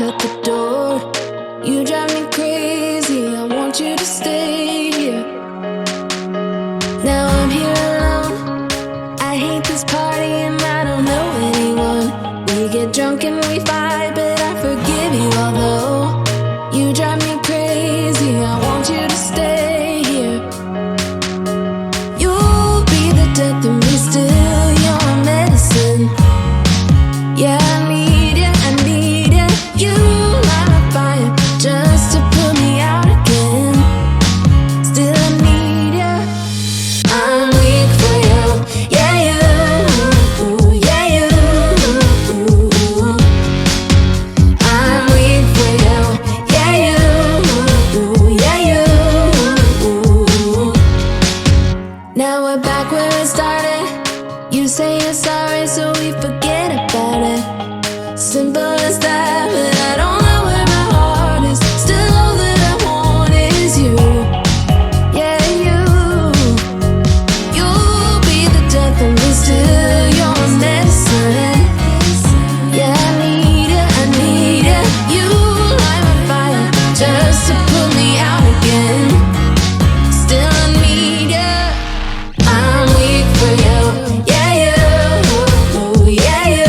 locked at the door. You drive me crazy, I want you to stay here. Now I'm here alone, I hate this party and I don't know anyone. We get drunk and we fight, but I forgive you although you drive me crazy, I want you to stay here. You'll be the death of me still, you're my medicine. Yeah, I need it, I need it. You light my fire just to put me out again. Still I need you. I'm weak for you. Yeah, you. Yeah, you. I'm weak for you. Yeah, you. Yeah, you. Now we're back where it started. You say you're sorry, so we forget about it. Simple as that, but I don't know where my heart is. Still all that I want is you. Yeah, you. You'll be the death of me still. You're my medicine. Yeah, I need it, I need it. You light my fire just to put me out again. Still I need you. I'm weak for you. Yeah, you. Yeah, you.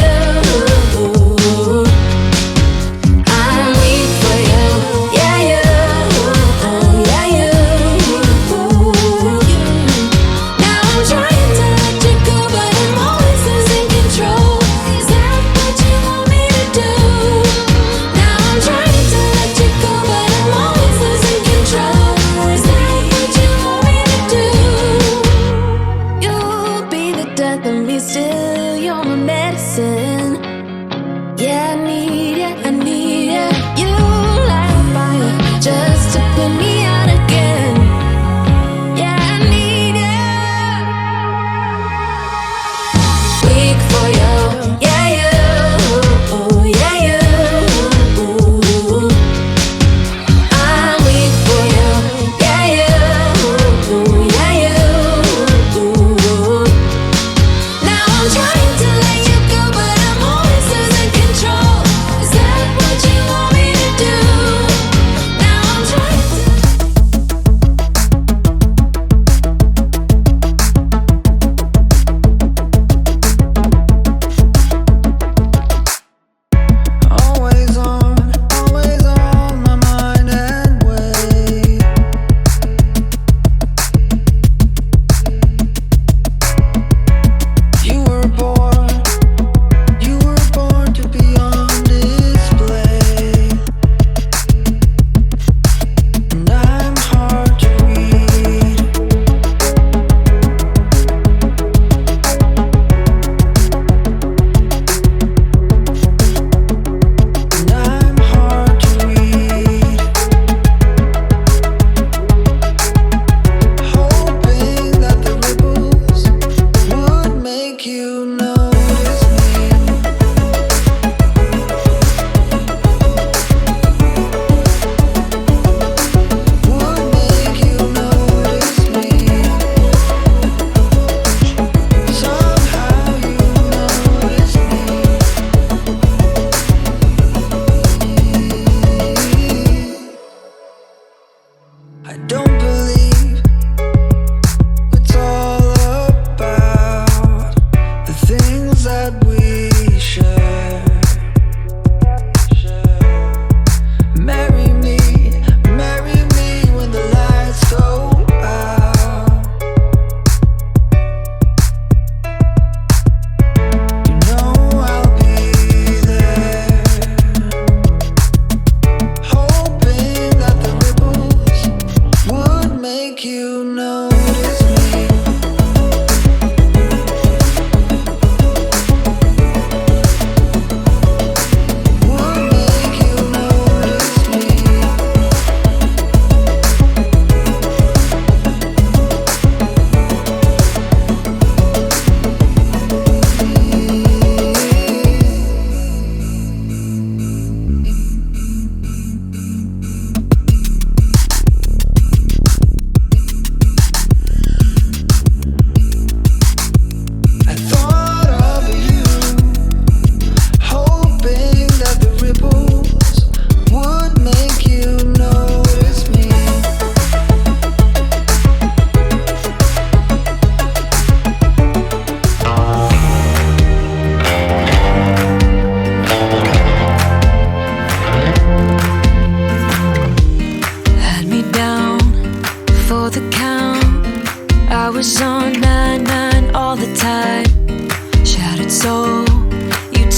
I'm weak for you. Yeah, you. Yeah, you. Now I'm trying to let you go, but I'm always losing control. Is that what you want me to do? Now I'm trying to let you go, but I'm always losing control. Is that what you want me to do? You'll be the death of me still, you're my medicine. Yeah, I need it, I need it. You light a fire just to put me out again. Yeah, I need it. Weak for you. Yeah, you. Yeah, you. I'm weak for you. Yeah, you. Yeah, you. Now I'm trying to let you go, but I'm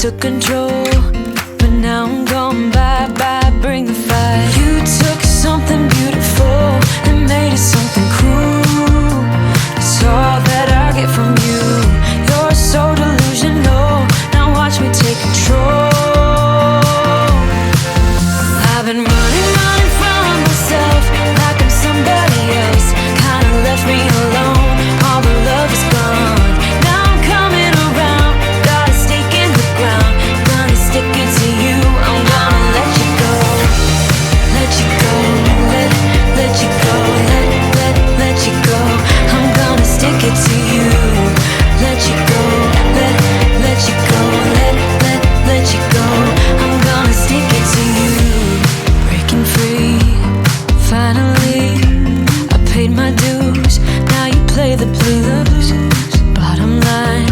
took control, but now I'm gone. Bye bye, bring the fire. You took something beautiful and made it something cruel. It's all that I get from you. You're so delusional. Now watch me take control. I've been running from myself like I'm somebody else. Kinda left me alone. All the love is gone. Now I'm coming around. Got a stake in the ground. Gonna stick it to you. I'm gonna let you go. Let you go. Let you go. Let you go. I'm gonna stick it to you. Let you go. Let you go. Let you go. I'm gonna stick it to you. Breaking free. Finally, I paid my dues. Now you play the blues. Bottom line,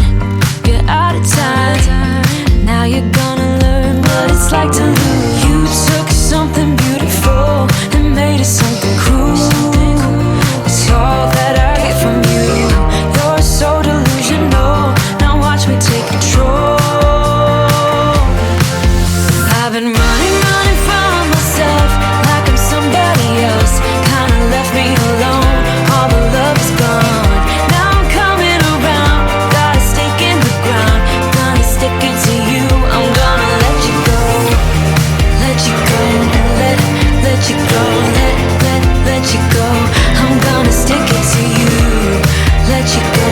you're out of time. Now you're gonna learn what it's like to lose. You took something beautiful and made it something cruel. It's all that I get from you. You're so delusional. Now watch me take control. I've been running from myself like I'm somebody else. Kinda left me alone. All the love is gone. Now I'm coming around. Got a stake in the ground. Gonna stick it to you. I'm gonna let you go. Let you go. Let you go. Let you go. I'm gonna stick it to you. Let you go.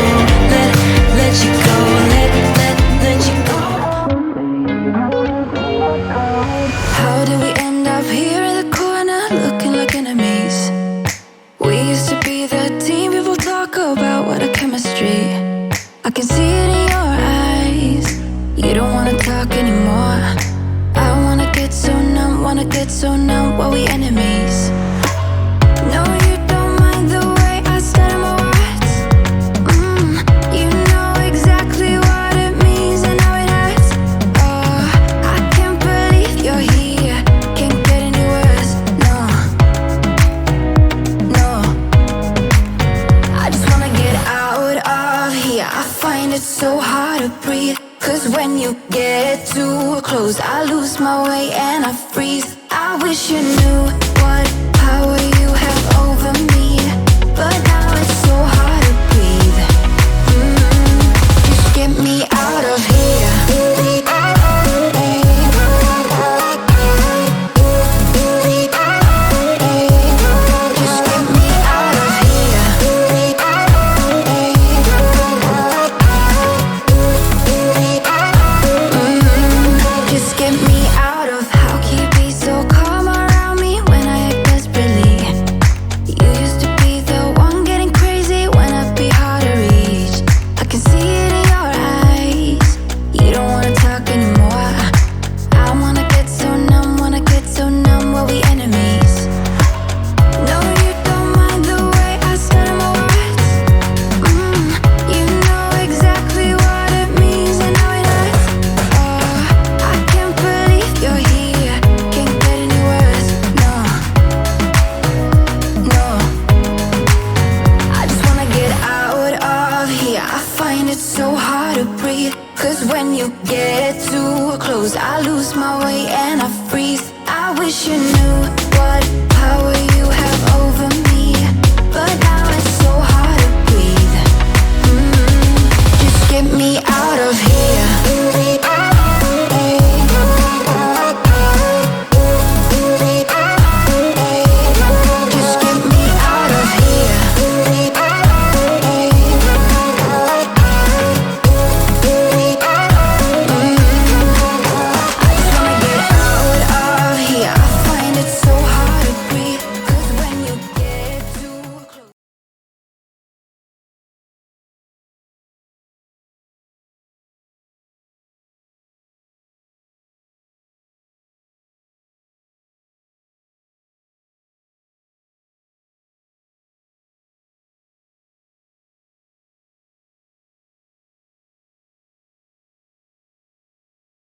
Let you go. Let you go. How did we end up here in the corner looking like enemies? We used to be the team people talk about. What a chemistry. I can see it in your eyes. You don't wanna talk anymore. I wanna get so numb while we enemies. No, you don't mind the way I stutter my words. You know exactly what it means and how it hurts. Oh, I can't believe you're here. Can't get any worse. No. I just wanna get out of here. I find it so hard to breathe. 'Cause when you get too close, I lose my way and I freeze. I wish you knew what power you have over me, but now it's so hard to breathe. Just get me out of here. Just get me out of here. Just get me out of. How can you be so calm around me when I act desperately? You used to be the one getting crazy when I'd be hard to reach. I can see it in your eyes. You don't wanna talk anymore. I wanna get so numb while we enemies. No, you don't mind the way I stutter my words. You know exactly what it means and how it hurts. Oh, I can't believe you're here. Can't get any worse. No. I just wanna get out of here. I find it so hard to breathe. 'Cause when you get too close, I lose my way and I freeze. I wish you knew what power you have over me, but now it's so hard to breathe. Just get me out of here.